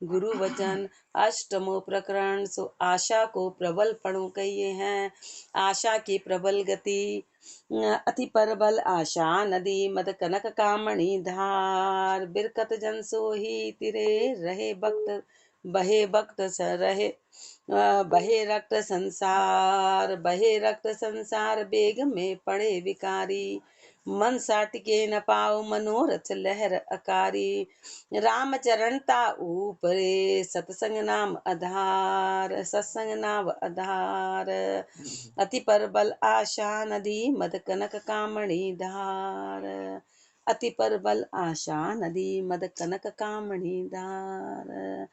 गुरु वचन अष्टमो प्रकरण। सो आशा को प्रबल पणु कहिए हैं। आशा की प्रबल गति अति परबल आशा नदी मद कनक कामणी धार। बिरकत जन सो ही तिरे रहे भक्त बहे भक्त स रहे बहे रक्त संसार। बहे रक्त संसार बेग में पड़े विकारी। मन साटिके न पाओ मनोरथ लहर अकारी। राम चरणता ऊपरे सतसंग नाम आधार। सत्संग नाम आधार अति परबल आशा नदी मद कनक कामणी धार। अति परबल आशा नदी मद कनक कामणी धार।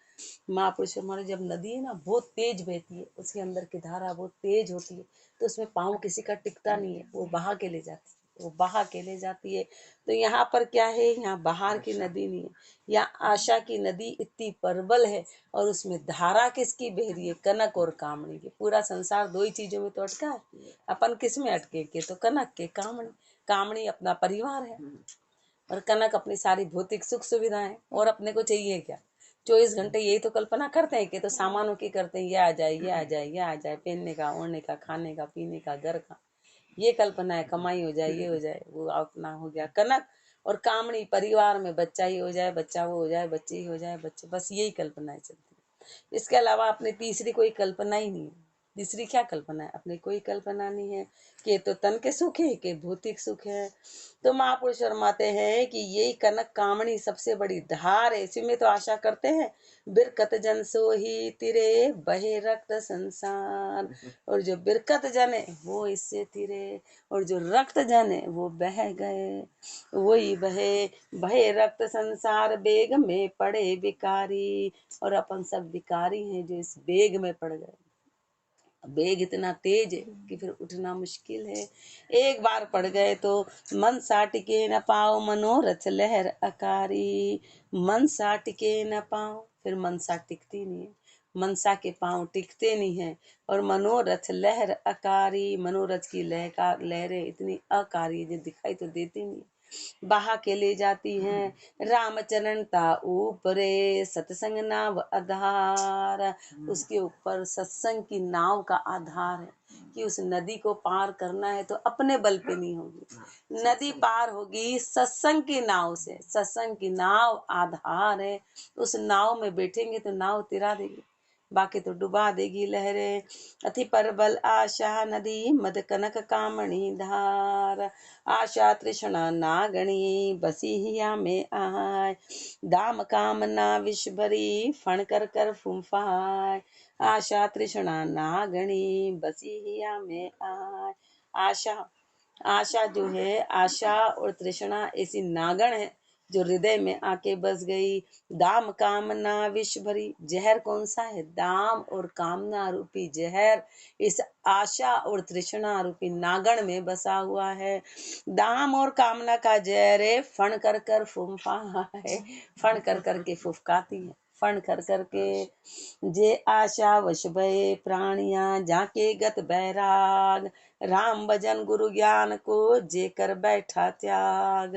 महापुरुष हमारे जब नदी है ना बहुत तेज बहती है, उसके अंदर की धारा बहुत तेज होती है, तो उसमें पाँव किसी का टिकता नहीं है, वो बहा के ले जाती है, वो बहा के ले जाती है। तो यहाँ पर क्या है, यहाँ बाहर की नदी नहीं है, यहाँ आशा की नदी इतनी प्रबल है और उसमें धारा किसकी बह रही है, कनक और कामणी की। पूरा संसार दो ही चीजों में तो अटका है, अपन किस में अटके के, तो कनक के कामणी। कामणी अपना परिवार है और कनक अपनी सारी भौतिक सुख सुविधाएं। और अपने को चाहिए क्या, 24 घंटे यही तो कल्पना करते हैं कि तो सामानों की करते हैं, ये आ जाए ये आ जाए ये आ जाए, पहनने का ओढ़ने का खाने का पीने का घर का, ये कल्पना है, कमाई हो जाए ये हो जाए, वो अपना हो गया कनक। और कामणी परिवार में बच्चा ही हो जाए, बच्चा वो हो जाए, बच्चे ही हो जाए बच्चे, बस यही कल्पनाएं चलती है। इसके अलावा अपनी तीसरी कोई कल्पना ही नहीं है। तीसरी क्या कल्पना है, अपनी कोई कल्पना नहीं है कि तो तन के सुख है कि भौतिक सुख है। तो महापुरुष फरमाते हैं कि यही कनक कामणी सबसे बड़ी धार है, इसी में तो आशा करते हैं। बिरकत जन सो ही तिरे बहे रक्त संसार। और जो बिरकत जन है वो इससे तिरे, और जो रक्त जन है वो बह गए, वही बहे। बहे रक्त संसार बेग में पड़े विकारी। और अपन सब विकारी हैं जो इस बेग में पड़ गए। बेग इतना तेज है कि फिर उठना मुश्किल है। एक बार पड़ गए तो मन साटिके न पाओ मनोरथ लहर अकारी। मन साटिके न पाओ, फिर मनसा टिकती नहीं है, मनसा के पांव टिकते नहीं है। और मनोरथ लहर अकारी, मनोरथ की लहरें इतनी अकारी जो दिखाई तो देती नहीं, बहा के ले जाती हैं। रामचरण ता ऊपरे सत्संग नाव आधार। उसके ऊपर सत्संग की नाव का आधार है कि उस नदी को पार करना है तो अपने बल पे नहीं होगी, नदी पार होगी सत्संग की नाव से। सत्संग की नाव आधार है, उस नाव में बैठेंगे तो नाव तिरा देगी, बाकी तो डुबा देगी लहरें। अति परबल आशा नदी मद कनक कामणी धार। आशा तृष्णा नागणी बसी हिया में आय। दाम कामना विष भरी फण कर कर फुम्फाय। आशा तृष्णा नागणी बसी हिया में आय। आशा, आशा जो है, आशा और तृष्णा ऐसी नागण है जो हृदय में आके बस गई। दाम कामना विष भरी, जहर कौन सा है, दाम और कामना रूपी जहर इस आशा और तृष्णा रूपी नागण में बसा हुआ है। दाम और कामना का जहर है, फण कर कर फुम्फा है, फण कर कर के फुफकाती है, फण कर कर के। जे आशा वश भये प्राणिया जाके गत बैराग। राम भजन गुरु ज्ञान को जे कर बैठा त्याग।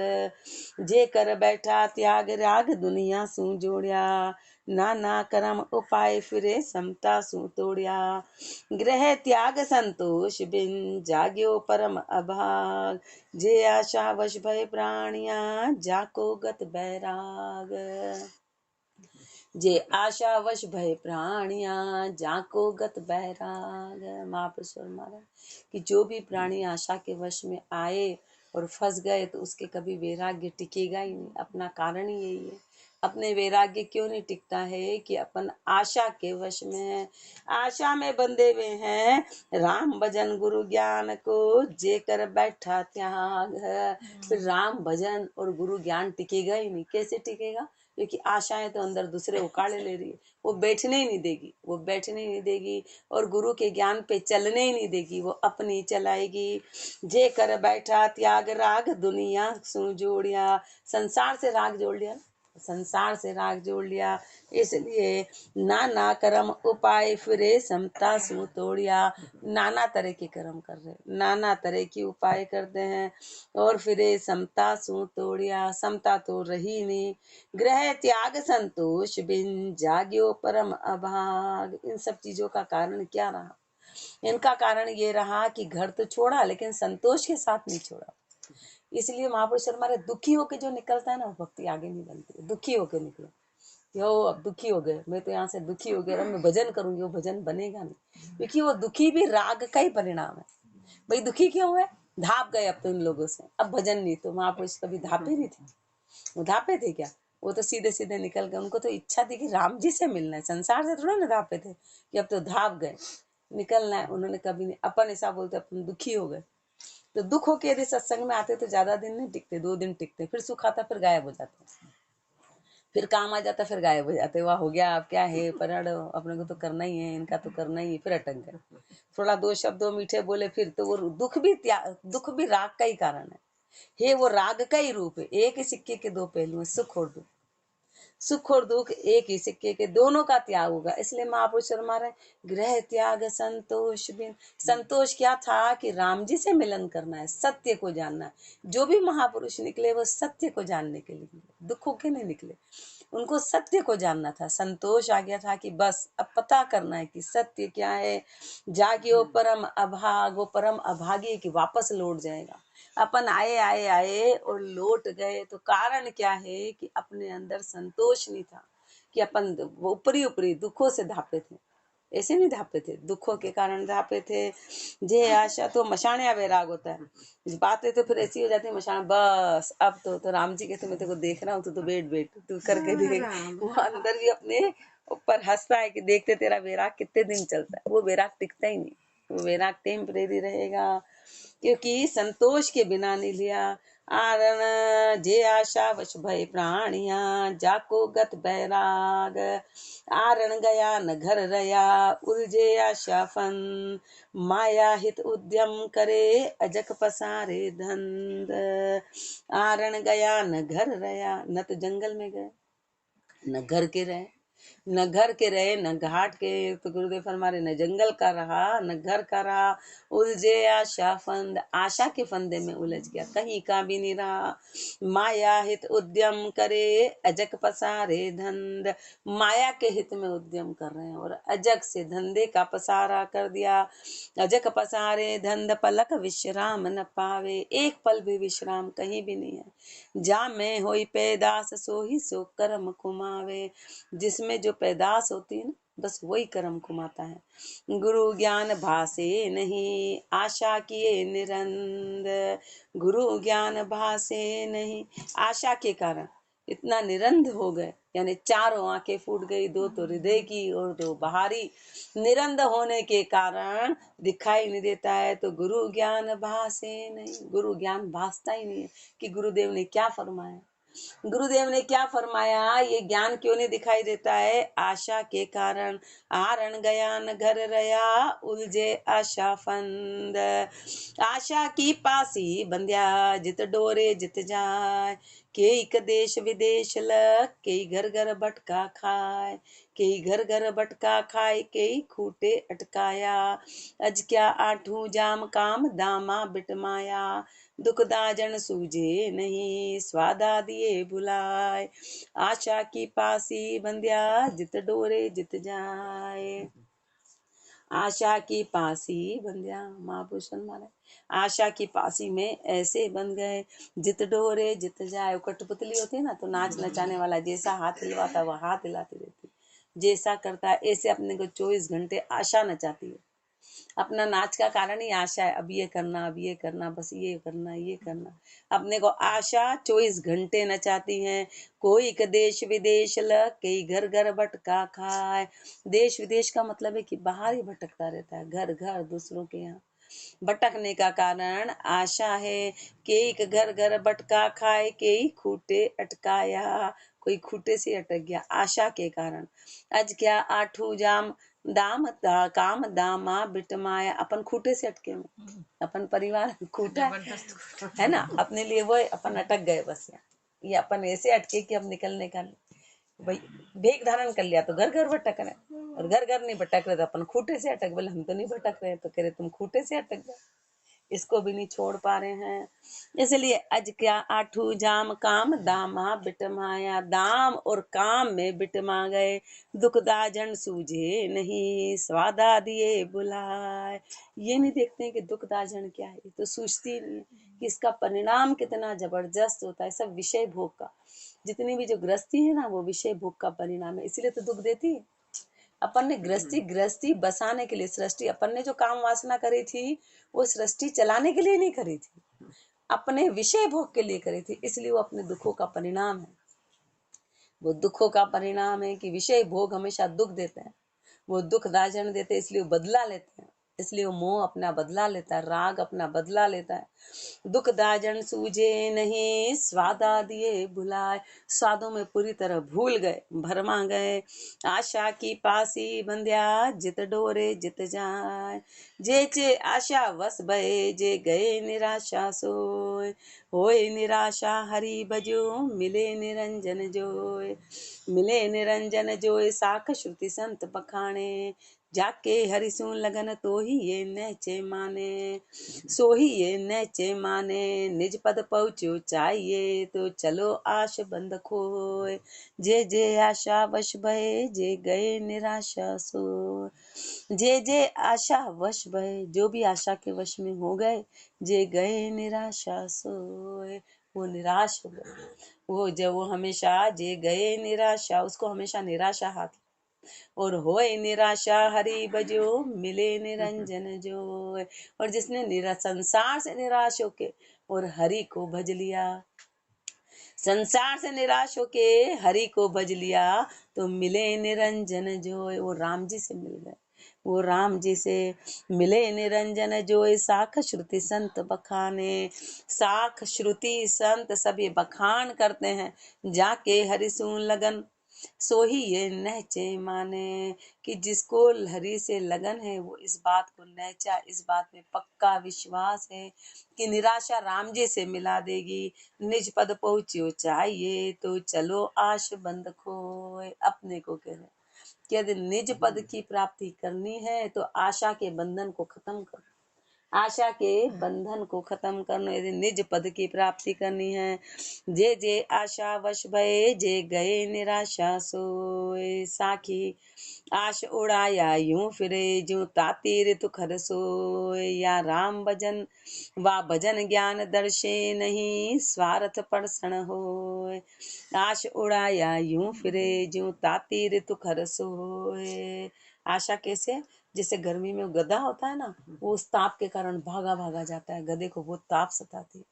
जे कर बैठा त्याग राग दुनिया सू जोड़िया। नाना कर्म उपाय फिरे समता सू तोड़िया। ग्रह त्याग संतोष बिन जाग्यो परम अभाग। जे आशा वश भय प्राणिया जाको गत बैराग। जे आशा वश भय प्राणिया जाको गत बैराग। महापुरुष महाराज कि जो भी प्राणी आशा के वश में आए और फंस गए तो उसके कभी वैराग्य टिकेगा ही नहीं। अपना कारण ही यही है, अपने वैराग्य क्यों नहीं टिकता है कि अपन आशा के वश में है, आशा में बंधे हुए हैं। राम भजन गुरु ज्ञान को जे कर बैठा त्याग। फिर राम भजन और गुरु ज्ञान टिकेगा ही नहीं। कैसे टिकेगा, क्योंकि आशाएं तो अंदर दूसरे उकाड़े ले रही है, वो बैठने ही नहीं देगी, वो बैठने ही नहीं देगी और गुरु के ज्ञान पे चलने ही नहीं देगी, वो अपनी चलाएगी। जे कर बैठा त्याग राग दुनिया सू जोड़िया। संसार से राग जोड़ लिया, संसार से राग जोड़ लिया। इसलिए नाना कर्म उपाय फिरे समता सु तोड़िया। नाना तरह के कर्म कर रहे, नाना तरह की उपाय करते हैं और फिरे समता सु तोड़िया। समता तो रही नहीं। ग्रह त्याग संतोष बिन जाग्यो परम अभाग। इन सब चीजों का कारण क्या रहा? इनका कारण ये रहा कि घर तो छोड़ा लेकिन संतोष के साथ नहीं छोड़ा। इसलिए महापुरुष हमारे दुखी होके जो निकलता है ना, वो भक्ति आगे नहीं बनती। दुखी होके निकलो, यो अब दुखी हो गए, मैं तो यहाँ से दुखी हो गया, मैं भजन करूंगी, वो भजन बनेगा नहीं, क्योंकि वो दुखी भी राग का ही परिणाम है। भाई दुखी क्यों हुए? धाप गए अब तो इन लोगों से, अब भजन नहीं। तो महापुरुष कभी धापे नहीं थे, वो धापे थे क्या? वो तो सीधे सीधे निकल गए। उनको तो इच्छा थी कि राम जी से मिलना है, संसार से थोड़ा ना धापे थे कि अब तो धाप गए, निकलना है। उन्होंने कभी नहीं। अपन ऐसा बोलते, अपन दुखी हो गए। तो दुख होके यदि सत्संग में आते तो ज्यादा दिन नहीं टिकते, 2 दिन टिकते, फिर सुख आता, फिर गायब हो जाते, फिर काम आ जाता, फिर गायब हो जाते। वाह हो गया, अब क्या है परण, अपने को तो करना ही है, इनका तो करना ही है, फिर अटक गए। थोड़ा 2 शब्द मीठे बोले, फिर तो वो दुख भी राग का ही कारण है। वो राग का ही रूप है। एक ही सिक्के के 2 पहलू हैं, सुख और दुख। सुख और दुख एक ही सिक्के के, दोनों का त्याग होगा। इसलिए महापुरुष फरमा रहे, ग्रह त्याग संतोष बिन। संतोष क्या था कि राम जी से मिलन करना है, सत्य को जानना है। जो भी महापुरुष निकले वो सत्य को जानने के लिए निकले, दुखों के नहीं निकले। उनको सत्य को जानना था। संतोष आ गया था कि बस अब पता करना है कि सत्य क्या है। जागियो परम अभाग, वो परम अभागी कि वापस लौट जाएगा। अपन आए आए आए और लौट गए, तो कारण क्या है कि अपने अंदर संतोष नहीं था, कि अपन ऊपरी ऊपरी दुखों से धापे थे। ऐसे नहीं धापे थे, दुखों के कारण धापे थे। जे आशा तो मशाणिया वैराग होता है। बातें तो फिर ऐसी हो जाती है मशान, बस अब तो राम जी कहते मैं तेरे को देख रहा हूँ, तू तो बैठ तू करके देख। वो अंदर भी अपने ऊपर हंसता है कि देखते तेरा वैराग कितने दिन चलता है। वो वैराग टिकता ही नहीं, वो वैराग टेम्परेरी रहेगा, क्योंकि संतोष के बिना नहीं लिया। आरण जे आशा वश भय प्राणिया, जाको गत बैराग। आरण गया न घर रया, उलझे आशा फन। माया हित उद्यम करे, अजक पसारे धंध। आरण गया न घर रया, न तो जंगल में गए, न घर के रहे, न घर के रहे, न घाट के। तो गुरुदेव फरमा रहे, न जंगल का रहा, न घर का रहा। उलझे आशा फंद, आशा के फंदे में उलझ गया, कहीं का भी नहीं रहा। माया हित उद्यम करे, अजक पसारे धंध। माया के हित में उद्यम कर रहे हैं और अजक से धंधे का पसारा कर दिया। अजक पसारे धंध, पलक विश्राम न पावे। एक पल भी विश्राम कहीं भी नहीं है। जा में होई पैदास, सोही सो कर्म कुमावे। जिसमें जो पैदास होती है ना, बस वही कर्म कुमाता है। गुरु ज्ञान भासे नहीं, आशा किए निरंद। गुरु ज्ञान भासे नहीं, आशा के कारण इतना निरंध हो गए, यानी 4 आंखें फूट गई, 2 तो हृदय की और 2 बाहरी। निरंध होने के कारण दिखाई नहीं देता है। तो गुरु ज्ञान भासे नहीं, गुरु ज्ञान भासता ही नहीं है कि गुरुदेव ने क्या फरमाया, गुरुदेव ने क्या फरमाया, ये ज्ञान क्यों नहीं दिखाई देता है? आशा के कारण। आरण गया न घर रया, उलझे आशा फंद। आशा की पासी बंध्या, जित डोरे जित जाय। के देश विदेश लग, के घर घर भटका खाए। के घर घर भटका खाए, के खूटे अटकाया। अज क्या आठू जाम काम दामा बिटमाया। दुखदाजन सूझे नहीं, स्वादा दिए बुलाए। आशा की पासी बंध्या, जित डोरे जित जाए। आशा की पासी बंध्या, महाभूषण माने आशा की पासी में ऐसे बन गए, जित डोरे जित जाए। कठपुतली होती है ना, तो नाच नचाने वाला जैसा हाथ हिलवाता वह हाथ हिलाती रहती, जैसा करता है ऐसे अपने को 24 घंटे आशा नचाती है। अपना नाच का कारण ही आशा है, अब ये करना, अब ये करना, बस ये करना, ये करना। अपने को आशा 24 घंटे नचाती है। कोई का देश विदेश लग, कई घर घर भटका खाए। देश विदेश का मतलब है कि बाहर ही भटकता रहता है, घर घर दूसरों के यहाँ। भटकने का कारण आशा है। कई घर घर भटका खाए, कई खूटे अटकाया। कोई खूटे से अटक गया आशा के कारण। आज क्या आठू जाम काम दामा बिटमाया। अपन खूटे से अटके में, अपन परिवार खूटा है ना, अपने लिए वो अपन अटक गए बस यहाँ। ये अपन ऐसे अटके कि अब निकलने का नहीं। भाई भेग धारण कर लिया तो घर घर भटक रहे, और घर घर नहीं भटक रहे तो अपन खूटे से अटक, बोले हम तो नहीं भटक रहे, तो कह रहे तुम खूटे से अटक गए, इसको भी नहीं छोड़ पा रहे हैं। इसलिए अज क्या आठू जाम काम दामा बिटमाया, दाम और काम में बिटमा गए, दुखदा जन सूझे नहीं, स्वादा दिए बुलाए। ये नहीं देखते हैं कि दुखदा जन क्या है, ये तो सूझती ही नहीं है कि इसका परिणाम कितना जबरदस्त होता है। सब विषय भोग का, जितनी भी जो गृहस्थी है ना, वो विषय भोग का परिणाम है, इसीलिए तो दुख देती है। अपन ने गृहस्थी गृहस्थी बसाने के लिए, सृष्टि अपन ने जो काम वासना करी थी वो सृष्टि चलाने के लिए नहीं करी थी, अपने विषय भोग के लिए करी थी, इसलिए वो अपने दुखों का परिणाम है। वो दुखों का परिणाम है कि विषय भोग हमेशा दुख देते हैं, वो दुख दाजन देते हैं, इसलिए वो बदला लेते हैं, इसलिए वो मोह अपना बदला लेता है, राग अपना बदला लेता है। दुख दाजन सूझे नहीं, स्वादा दिए भुलाए, स्वादों में पूरी तरह भूल गए, भरमा गए। आशा की पासी बंध्या, जित डोरे जित जाए, जे चे आशा वस भये, जे गए निराशा सोय। होए निराशा हरि भजो, मिले निरंजन जोय, मिले निरंजन जोय, साख श्रुति संत बखाने, जाके हरि सुन लगन तो ही ये नैचे माने, सो ही ये नैचे माने, निज पद पहुँचो चाहिए, तो चलो आश बंद खोए, जे जे आशा वश भये, जे गए निराशा सो। जे जे आशा वश भये, जो भी आशा के वश में हो गए, जे गए निराशा सोए, वो निराश हो गए। वो जब वो हमेशा जे गए निराशा, उसको हमेशा निराशा हाथ, और होए निराशा हरि भजो, मिले निरंजन जोय। और जिसने संसार से निराश होके और हरि को भज लिया, संसार से निराश होके हरि को भज लिया, तो मिले निरंजन जोय, वो राम जी से मिल गए, वो राम जी से मिले निरंजन जोय। साख श्रुति संत बखाने, साख श्रुति संत सब ये बखान करते हैं, जाके हरि सुन लगन सो ही ये नहचे माने, कि जिसको हरि से लगन है वो इस बात को नहचा, इस बात में पक्का विश्वास है कि निराशा राम जी से मिला देगी। निज पद पहुँचो चाहिए, तो चलो आश बंद खोए, अपने को कह रहे कि यदि निज पद की प्राप्ति करनी है तो आशा के बंधन को खत्म करो, आशा के बंधन को खत्म करना, यदि निज पद की प्राप्ति करनी है। जे जे आशा वश भये, जे गए निराशा सोए, साखी आश उड़ाया यूं फिरे, जो ताती ऋतु खर सोए। या राम भजन वा भजन ज्ञान दर्शे नहीं, स्वार्थ परसण होए, आश उड़ाया यूं फिरे, जो ताती ऋतु खर सोए। आशा कैसे, जैसे गर्मी में गधा होता है ना, वो उस ताप के कारण भागा भागा जाता है, गधे को बहुत ताप सताती है,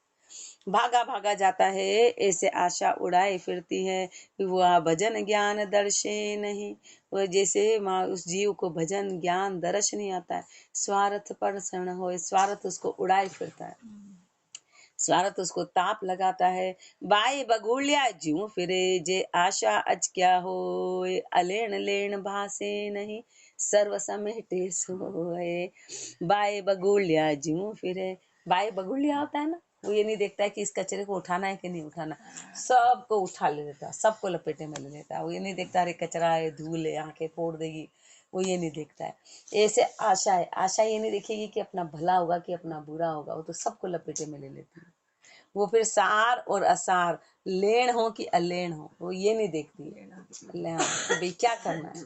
भागा भागा जाता है, ऐसे आशा उड़ाए फिरती है। वह भजन ज्ञान दर्शे नहीं, वह जैसे माँ उस जीव को भजन ज्ञान दर्श नहीं आता है, स्वार्थ पर शरण हो, स्वार्थ उसको उड़ाए फिरता है, स्वार्थ उसको ताप लगाता है। बाई बगुलिया ज्यों फिरे, जे आशा अज क्या हो, अलेण लेण भासे नहीं, सर्व समेटे सोए। बाई बगुलिया ज्यों फिरे, बाई बगुलिया होता है ना, वो ये नहीं देखता है कि इस कचरे को उठाना है कि नहीं उठाना, सबको उठा ले लेता है, सबको लपेटे में ले लेता है। वो ये नहीं देखता अरे कचरा है, धूल है, आंखें फोड़ देगी, वो ये नहीं देखता है। ऐसे आशा है, आशा ये नहीं देखेगी कि अपना भला होगा कि अपना बुरा होगा, वो तो सबको लपेटे में ले लेती है। वो फिर सार और असार, लेण हो कि अलेण हो, वो ये नहीं देखती है कि भाई क्या करना है,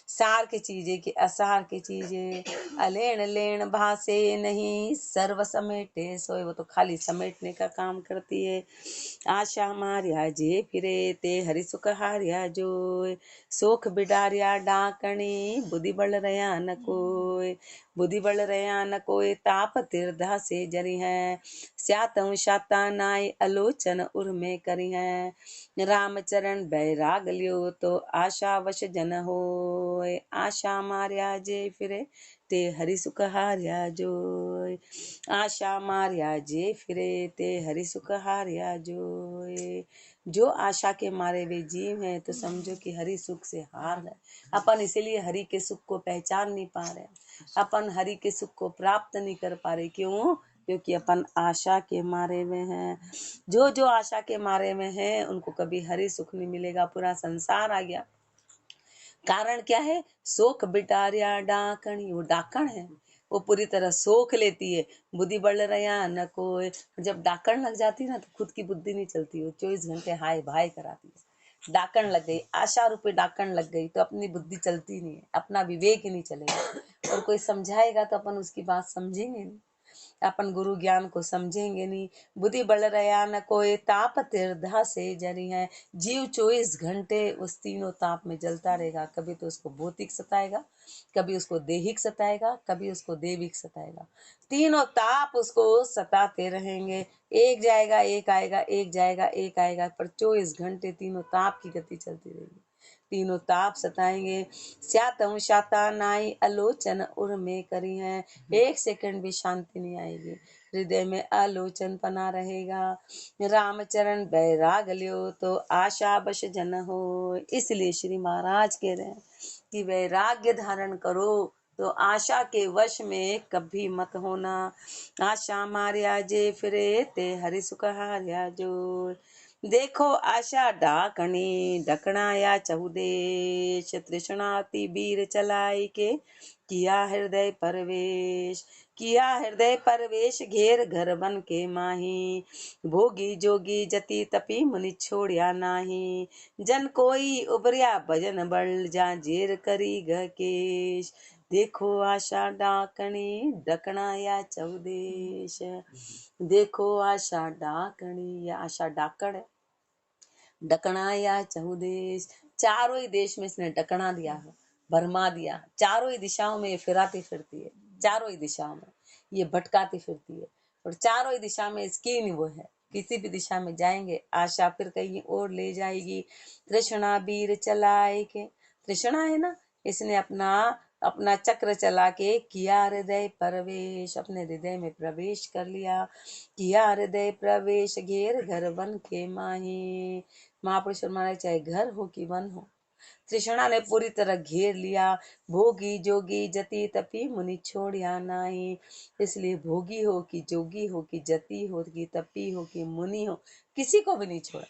सार की चीजें कि असार की चीजें, अलेण लेण भासे नहीं, सर्व समेटे सोए, वो तो खाली समेटने का काम करती है। आशा मारिया जे फिरे, ते हरि सुख हारिया जोय, सोख बिडारिया डाकणी, बुद्धि बल रया न कोय, बुद्धि बल रया न कोय, ताप तिरधा से जरी है, स्यातऊ शाता नाय, अलोचन उर्मे करी है। रामचरण बैराग लियो, तो आशा वश जन होय, आशा मारिया जे फिरे, ते हरि सुख हारिया जोय, आशा मारिया जे फिरे, ते हरि सुख हारिया जोय। जो आशा के मारे वे जीव हैं, तो समझो कि हरि सुख से हार गए। अपन इसीलिए हरि के सुख को पहचान नहीं पा रहे, अपन हरि के सुख को प्राप्त नहीं कर पा रहे। क्यों? क्योंकि अपन आशा के मारे में हैं। जो जो आशा के मारे में है उनको कभी हरि सुख नहीं मिलेगा। पूरा संसार आ गया। कारण क्या है? सोख बिटारिया डाकणी, वो डाकण है, वो पूरी तरह सोख लेती है। बुद्धि बढ़ रहा न कोई, जब डाकण लग जाती ना तो खुद की बुद्धि नहीं चलती, वो 24 घंटे हाय भाई कराती है। डाकण लग गई, आशा रूपी डाकण लग गई तो अपनी बुद्धि चलती नहीं है, अपना विवेक ही नहीं चलेगा। और कोई समझाएगा तो अपन उसकी बात समझेंगे नहीं, अपन गुरु ज्ञान को समझेंगे नहीं। बुद्धि बढ़ रहा न कोई, ताप तीर्धा से जरी है। जीव 24 घंटे उस तीनों ताप में जलता रहेगा। कभी तो उसको भौतिक सताएगा, कभी उसको देहिक सताएगा, कभी उसको देविक सताएगा। तीनों ताप उसको सताते रहेंगे। एक जाएगा एक आएगा, एक जाएगा एक आएगा, पर 24 घंटे तीनों ताप की गति चलती रहेगी। तीनों ताप सताएंगे। स्यातम शाता नाई आलोचन उर में करी है। 1 सेकंड भी शांति नहीं आएगी, हृदय में आलोचन पना रहेगा। रामचरण बैराग लियो तो आशा बश जन हो। इसलिए श्री महाराज कह रहे हैं कि वैराग्य धारण करो तो आशा के वश में कभी मत होना। आशा मारिया जे फिरे ते हरि सुख हारिया जो। देखो आशा डाकणी ढकणाया चहुदेश। तृष्णाति बीर चलाई के किया हृदय परवेश। किया हृदय परवेश घेर घर बन के माही। भोगी जोगी जति तपी मुनि छोड़िया नाही। जन कोई उबरिया भजन बल जा जेर करी गकेश। देखो आशा डाकणी डकना या चौदेश। देखो आशा डाकणी, या आशा डाकण है, डकना या चहुदेश। चारों ही देश में इसने डकना दिया है, भरमा दिया। चारों ही दिशाओं में ये फिराती फिरती है, चारों ही दिशाओं में ये भटकाती फिरती है, और चारों ही दिशा में इसकी नहीं वो है। किसी भी दिशा में जाएंगे आशा फिर कहीं और ले जाएगी। तृष्णा बीर चलाए के, तृष्णा है ना, इसने अपना अपना चक्र चला के किया हृदय प्रवेश, अपने हृदय में प्रवेश कर लिया। किया हृदय प्रवेश घेर घर बन के माही। महापुरुष महाराज चाहे घर हो कि वन हो, तृष्णा ने पूरी तरह घेर लिया। भोगी जोगी जति तपी मुनि छोड़िया नाही। इसलिए भोगी हो कि जोगी हो कि जति हो कि तपी हो कि मुनि हो, किसी को भी नहीं छोड़ा,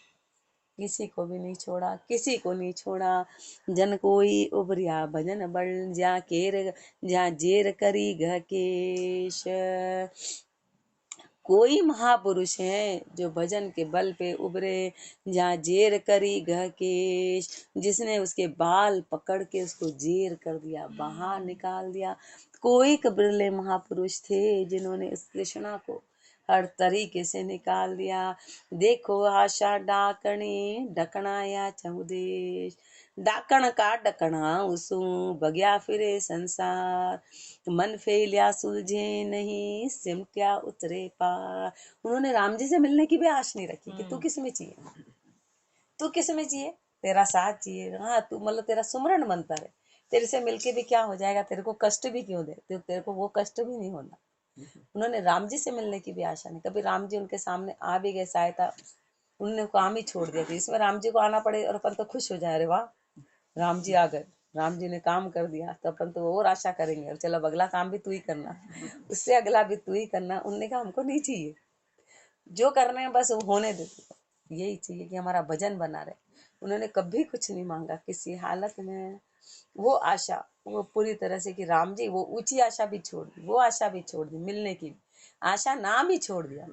किसी को भी नहीं छोड़ा, किसी को नहीं छोड़ा। जन कोई उबरिया भजन बल जा केर जा जेर करी घकेश। कोई महापुरुष है जो भजन के बल पे उबरे, जहाँ जेर करी घकेश, जिसने उसके बाल पकड़ के उसको जेर कर दिया, बाहर निकाल दिया। कोई बिरले महापुरुष थे जिन्होंने इस तृष्णा को हर तरीके से निकाल दिया। देखो आशा डाकणी ढकना या चहुदेश। डाकण का डकना उसू बग्या फिरे संसार। मन फैलिया सुलझे नहीं सिमटिया उतरे पार। उन्होंने राम जी से मिलने की भी आश नहीं रखी कि तू किस में चाहिए, तू किस में चाहिए, तेरा साथ चाहिए। हाँ, तू मतलब तेरा सुमरन बनता रहे, तेरे से मिलके भी क्या हो जाएगा, तेरे को कष्ट भी क्यों दे, तेरे को वो कष्ट भी नहीं होना। उन्होंने राम जी से मिलने की भी आशा नहीं। कभी राम जी उनके सामने आ भी गए सहायता, उन्होंने काम ही छोड़ दिया कि इसमें राम जी को आना पड़े और अपन तो खुश हो जाए, अरे वाह राम जी आ गए, राम जी ने काम कर दिया, तो अपन तो और आशा करेंगे, और चलो अब अगला काम भी तू ही करना, उससे अगला भी तू ही करना। उनने कहा हमको नहीं चाहिए, जो करने हैं बस होने दे, यही चाहिए कि हमारा भजन बना रहे। उन्होंने कभी कुछ नहीं मांगा किसी हालत में। वो आशा वो पूरी तरह से कि राम जी, वो ऊंची आशा भी छोड़ दी, वो आशा भी छोड़ दी, मिलने की आशा नाम ही छोड़ दिया।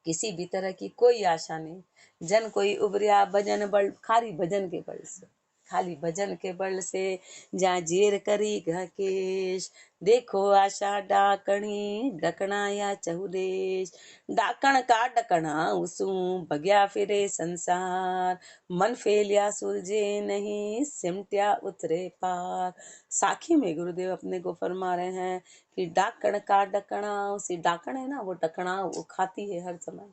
किसी भी तरह की कोई आशा नहीं। जन कोई उबरिया भजन बल, खाली भजन के बल से, खाली भजन के बल से जहाँ जेर करी घकेश। देखो आशा डाकणी डकना या चहुदेश। डाकण का डकना उसू भग्या फिरे संसार। मन फैलिया सुलझे नहीं सिमटिया उतरे पार। साखी में गुरुदेव अपने को फरमा रहे हैं कि डाकण का डकना, उसी डाकण है ना, वो डकना वो खाती है हर समय,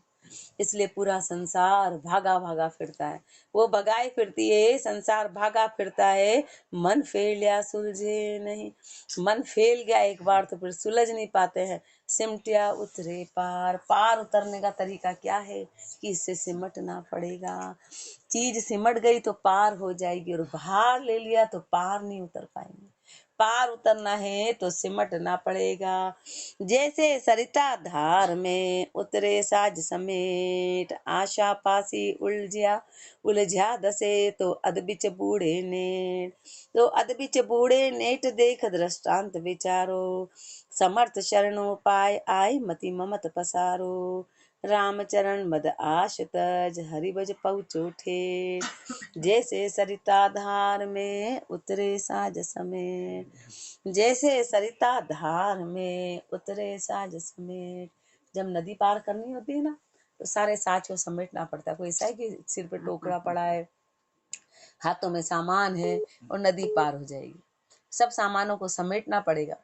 इसलिए पूरा संसार भागा भागा फिरता है, वो भगाए फिरती है, संसार भागा फिरता है। मन फैलिया सुलझे नहीं, मन फैल गया एक बार तो फिर सुलझ नहीं पाते हैं। सिमटिया उतरे पार, पार उतरने का तरीका क्या है कि इससे सिमटना पड़ेगा। चीज सिमट गई तो पार हो जाएगी, और बाहर ले लिया तो पार नहीं उतर पाएंगे। पार उतरना है तो सिमटना पड़ेगा। जैसे सरिता धार में उतरे साज समेत, आशा पासी उलझा दसे तो अदबिच बूढ़े नेट। तो अदबिच बूढ़े नेट देख दृष्टांत विचारो, समर्थ शरणों पाय आय मति ममत पसारो। रामचरण मद आश तज हरिभज पहुँचो ठेठ, जैसे सरिता धार में उतरे साज समेत। जैसे सरिता धार में उतरे साज समेत। जब नदी पार करनी होती है ना, तो सारे साज को समेटना पड़ता है। कोई ऐसा है कि सिर पे टोकरा पड़ा है, हाथों में सामान है और नदी पार हो जाएगी, सब सामानों को समेटना पड़ेगा।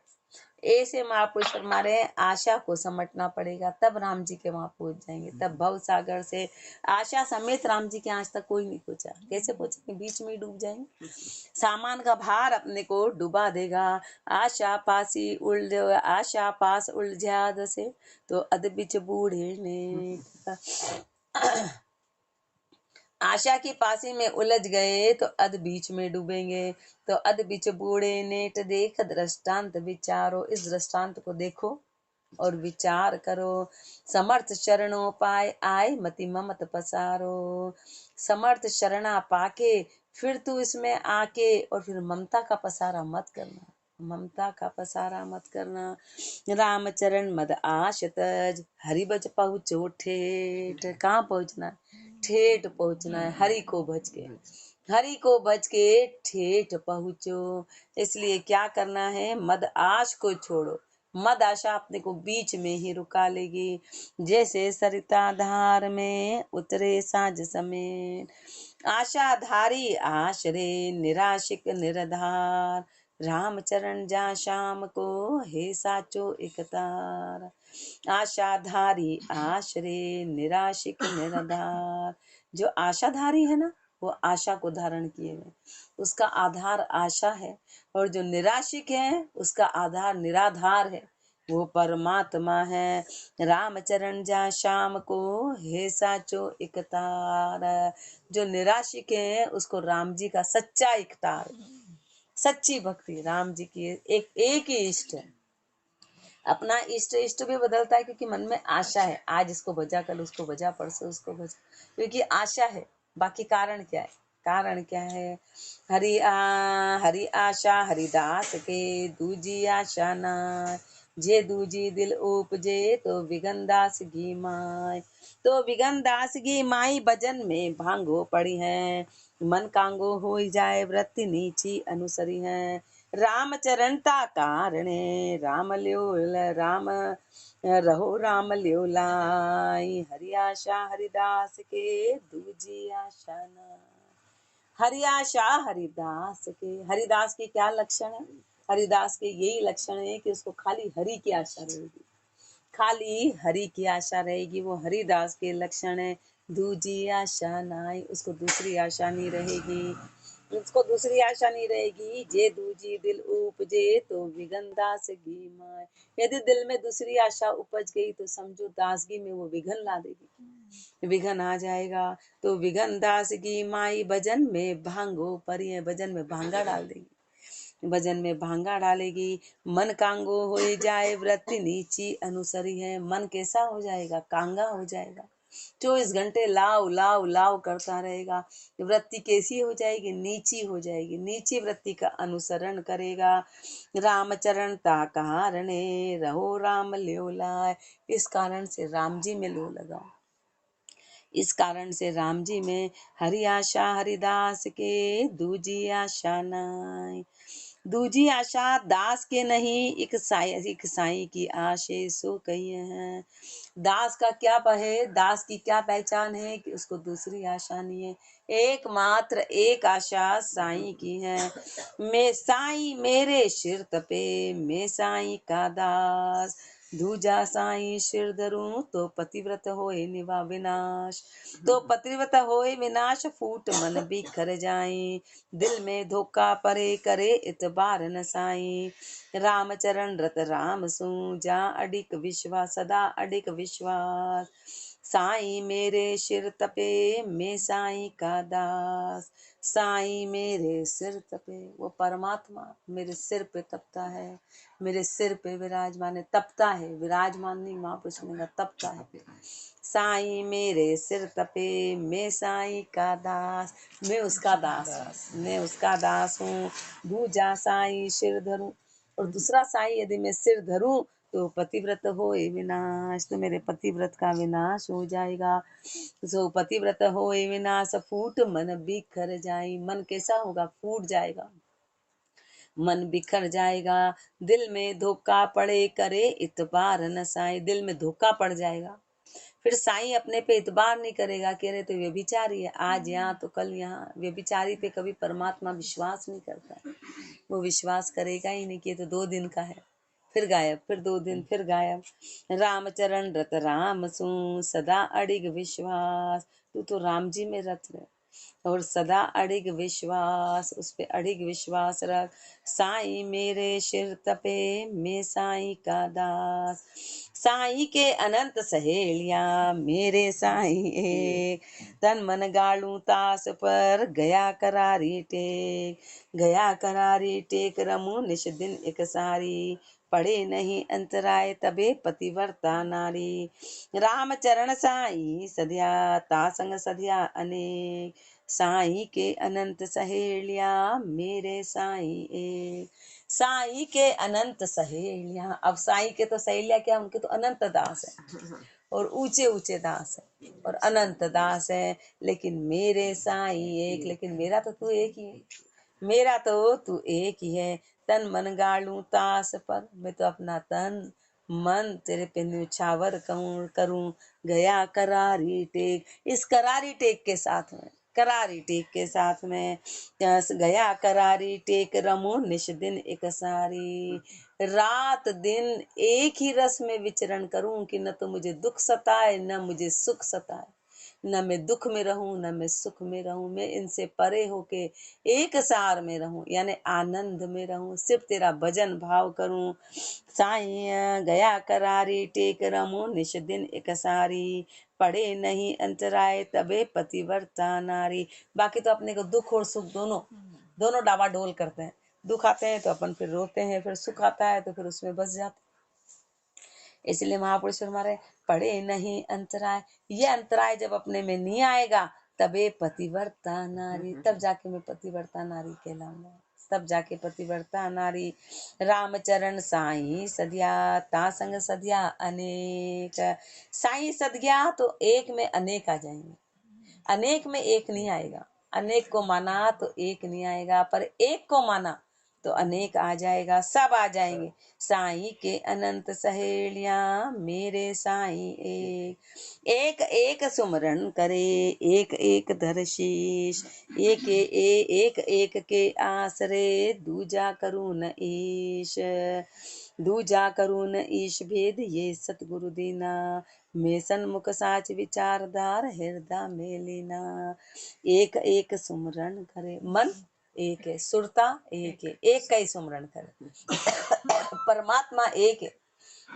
ऐसे महापुरुष फरमा रहे हैं, आशा को समटना पड़ेगा, तब राम जी के वहां पहुंच जाएंगे। तब भव सागर से आशा समेत राम जी के आज तक कोई नहीं पहुंचा। कैसे पहुंचेंगे? बीच में ही डूब जाएंगे। सामान का भार अपने को डुबा देगा। आशा पास उलझा दसे तो अदबिच बूढ़े ने। आशा की पासी में उलझ गए तो अध बीच में डूबेंगे। तो अध बीच बूढ़े नेट देख दृष्टांत विचारो, इस दृष्टांत को देखो और विचार करो। समर्थ शरणों पाए आए मति ममत पसारो। समर्थ शरणा पाके फिर तू इसमें आके और फिर ममता का पसारा मत करना, ममता का पसारा मत करना। रामचरण मद आश तज हरिभज पहुँचो ठेठ। कहाँ पहुँचना? ठेठ पहुँचना है, हरि को भज के, हरि को भज के ठेठ पहुँचो। इसलिए क्या करना है? मद आश को छोड़ो। मद आशा अपने को बीच में ही रुका लेगी। जैसे सरिता धार में उतरे साँझ समेत, आशा धारी आशरे निराशिक निरधार। रामचरण जा शाम को हे साचो एक तार। आशाधारी आश्रे निराशिक निराधार। जो आशाधारी है ना, वो आशा को धारण किए हुए, उसका आधार आशा है। और जो निराशिक है, उसका आधार निराधार है, वो परमात्मा है। रामचरण जा शाम को हे साचो एक तार। जो निराशिक है, उसको राम जी का सच्चा एक तार, सच्ची भक्ति राम जी की एक ही इष्ट है। अपना इष्ट भी बदलता है, क्योंकि मन में आशा है, आज इसको भजा, कल उसको भजा, परसों उसको भजा, क्योंकि आशा है। बाकी कारण क्या है? कारण क्या है? हरि आशा हरिदास के दूजी आशा ना, जे दूजी दिल उपजे तो विगनदास घी माय। तो विगनदास घी माई भजन में भांगो पड़ी है, मन कांगो हो जाए वृत्ति नीची अनुसरी है। रामचरणता कारणे राम ल्योल राम रहो राम ल्योलाई। हरि आशा हरिदास के दूजी आशा ना। हरि आशा हरिदास के, हरिदास के क्या लक्षण है? हरिदास के यही लक्षण है कि उसको खाली हरि की आशा रहेगी, खाली हरि की आशा रहेगी। वो हरिदास के लक्षण है। दूजी आशा नाई, उसको दूसरी आशा नहीं रहेगी, उसको दूसरी आशा नहीं रहेगी। जे दूजी दिल उपजे तो विघन दास घी माय। यदि दिल में दूसरी आशा उपज गई तो समझो दासगी में वो विघन ला देगी, विघन आ जाएगा। तो विघन दास की माई भजन में भांगो परी है, भजन में भांगा डाल देगी, भजन में भांगा डालेगी। मन कांगो हो जाए वृत्ति नीची अनुसरी है। मन कैसा हो जाएगा? कांगा हो जाएगा, 24 घंटे लाव लाव लाव करता रहेगा। वृत्ति कैसी हो जाएगी? नीची हो जाएगी, नीची वृत्ति का अनुसरण करेगा। रामचरण ता कारणे रहो राम ल्योलाय। इस कारण से राम जी में लो लगाओ, इस कारण से राम जी में हरि आशा हरिदास के दूजी आशा नाय। दूजी आशा दास के नहीं, एक साई की आशे सो कही है। दास का क्या है? दास की क्या पहचान है? कि उसको दूसरी आशा नहीं है, एकमात्र एक आशा साई की है। मैं साई मेरे शिर तपे, मैं साई का दास। दूजा साई शिर धरूं तो पतिव्रत होए निवा विनाश। तो पतिव्रत होए विनाश, फूट मन बिखर जाए। दिल में धोखा परे करे इतबार न साई। रामचरण रत राम सू जा अडिक विश्वास, सदा अडिक विश्वास। साईं मेरे सिर तपे मैं साईं का दास, साईं मेरे सिर तपे। वो परमात्मा मेरे सिर पे तपता है, मेरे सिर पे विराजमान है। तपता है, विराजमान नहीं, महापुरुष ने कहा तपता है। साईं मेरे सिर तपे मैं साईं का दास, मैं उसका दास, मैं उसका दास हूँ। दूजा साईं सिर धरूं, और दूसरा साईं यदि मैं सिर धरूं तो पतिव्रत होए विनाश, तो मेरे पतिव्रत का विनाश हो जाएगा। सो पतिव्रत होए विनाश, फूट मन बिखर जाए। मन कैसा होगा? फूट जाएगा, मन बिखर जाएगा। दिल में धोखा पड़े करे इतबार न साईं, दिल में धोखा पड़ जाएगा, फिर साईं अपने पे इतबार नहीं करेगा। कह रहे तो व्यभिचारी है, आज यहाँ तो कल यहाँ। व्यभिचारी पे कभी परमात्मा विश्वास नहीं करता, वो विश्वास करेगा ही नहीं कि ये तो 2 दिन का है, फिर गायब, फिर 2 दिन, फिर गायब। रामचरण रत राम सू सदा अडिग विश्वास, तू तो राम जी में रत है, और सदा अडिग विश्वास, उस पे अडिग विश्वास रख। साईं मेरे सिर तपे मैं साईं का दास, साईं के अनंत सहेलियां मेरे साईं एक, तन मन गालू तास पर गया करारी टेक, गया करारी टेक रमू निश दिन एक सारी, पड़े नहीं अंतराय तबे पतिवर्ता नारी। राम चरण साईं सदिया तासंग सदिया अनेक, साईं के अनंत सहेलियां मेरे साईं एक, साईं के अनंत सहेलियां। अब साईं के तो सहेलियां क्या, उनके तो अनंत दास है, और ऊंचे ऊंचे दास है, और अनंत दास है। लेकिन मेरे साईं एक, लेकिन मेरा तो तू एक ही है, मेरा तो तू एक ही है। तन मन गालू तास पर, मैं तो अपना तन मन तेरे पे न्यौछावर करूं। गया करारी टेक, इस करारी टेक के साथ में, करारी टेक के साथ में गया करारी टेक रमो निश दिन एक सारी, रात दिन एक ही रस में विचरण करूं कि न तो मुझे दुख सताए न मुझे सुख सताए, न मैं दुख में रहूं न मैं सुख में रहूं, मैं इनसे परे होके एक सार में रहूं, यानी आनंद में रहूं, सिर्फ तेरा भजन भाव करूं। साईं गया करारी टेक रमो निश दिन एक सारी, पड़े नहीं अंतराय तबे पतिवर्ता नारी। बाकी तो अपने को दुख और सुख दोनों दोनों डावाडोल करते हैं। दुख आते हैं तो अपन फिर रोते हैं, फिर सुख आता है तो फिर उसमें बस जाते हैं। इसलिए महापुरुष हमारे पड़े नहीं अंतराय, ये अंतराय जब अपने में नहीं आएगा तबे पतिवर्ता नारी, तब जाके मैं पतिवर्ता नारी कहलाऊंगा, तब जाके पतिवर्ता नारी। रामचरण साईं सदिया तासंग सदिया अनेक, साईं सद गया तो एक में अनेक आ जाएंगे, अनेक में एक नहीं आएगा। अनेक को माना तो एक नहीं आएगा, पर एक को माना तो अनेक आ जाएगा, सब आ जाएंगे। साईं के अनंत सहेलियां मेरे साईं एक, एक एक सुमरन करे एक एक धर शीश, एक एक के आसरे दूजा करुण ईश, दूजा करुण ईश भेद ये सतगुरु दीना, मैं सन्मुख साच विचारधार हृदय में लीना। एक एक सुमरन करे, मन एक है, सुरता एक है, एक का ही सुमरन करे। परमात्मा एक है,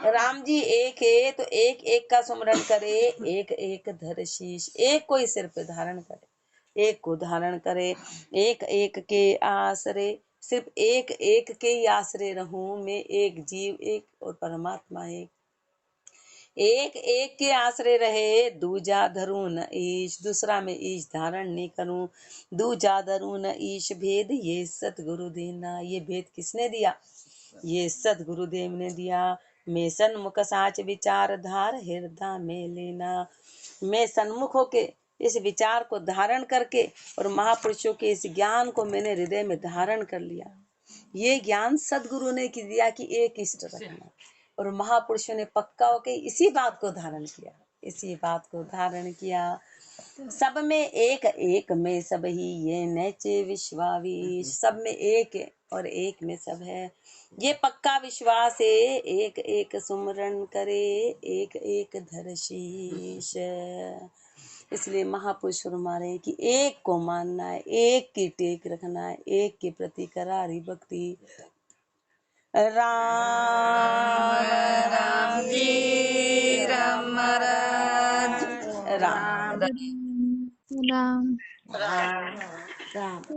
राम जी एक है, तो एक एक का सुमरन करे, एक एक धर शीश, एक को ही सिर पे धारण करे, एक को धारण करे। एक एक के आसरे, सिर्फ एक एक के ही आसरे रहूं मैं, एक जीव एक और परमात्मा एक, एक एक के आश्रय रहे। दूजा धरू न ईश, दूसरा में ईश धारण नहीं करूं। दूजा धरू न ईश भेद ये सतगुरु देना, ये भेद किसने दिया? ये सतगुरुदेव ने दिया। मैं सन्मुख साच विचार धार हृदय में लेना, मैं सन्मुख होके इस विचार को धारण करके और महापुरुषों के इस ज्ञान को मैंने हृदय में धारण कर लिया। ये ज्ञान सदगुरु ने दिया कि एक इष्ट रखना, और महापुरुषों ने पक्का होके इसी बात को धारण किया, इसी बात को धारण किया। सब में एक एक में सब ही ये नैचे विश्वावीश, सब में एक है और एक में सब है, ये पक्का विश्वास है। एक एक सुमरन करे एक एक धर शीश, इसलिए महापुरुष हमारे कि एक को मानना है, एक की टेक रखना है, एक के प्रति करारी भक्ति। राम राम जी राम महाराज। राम राम राम राम राम। राम। राम।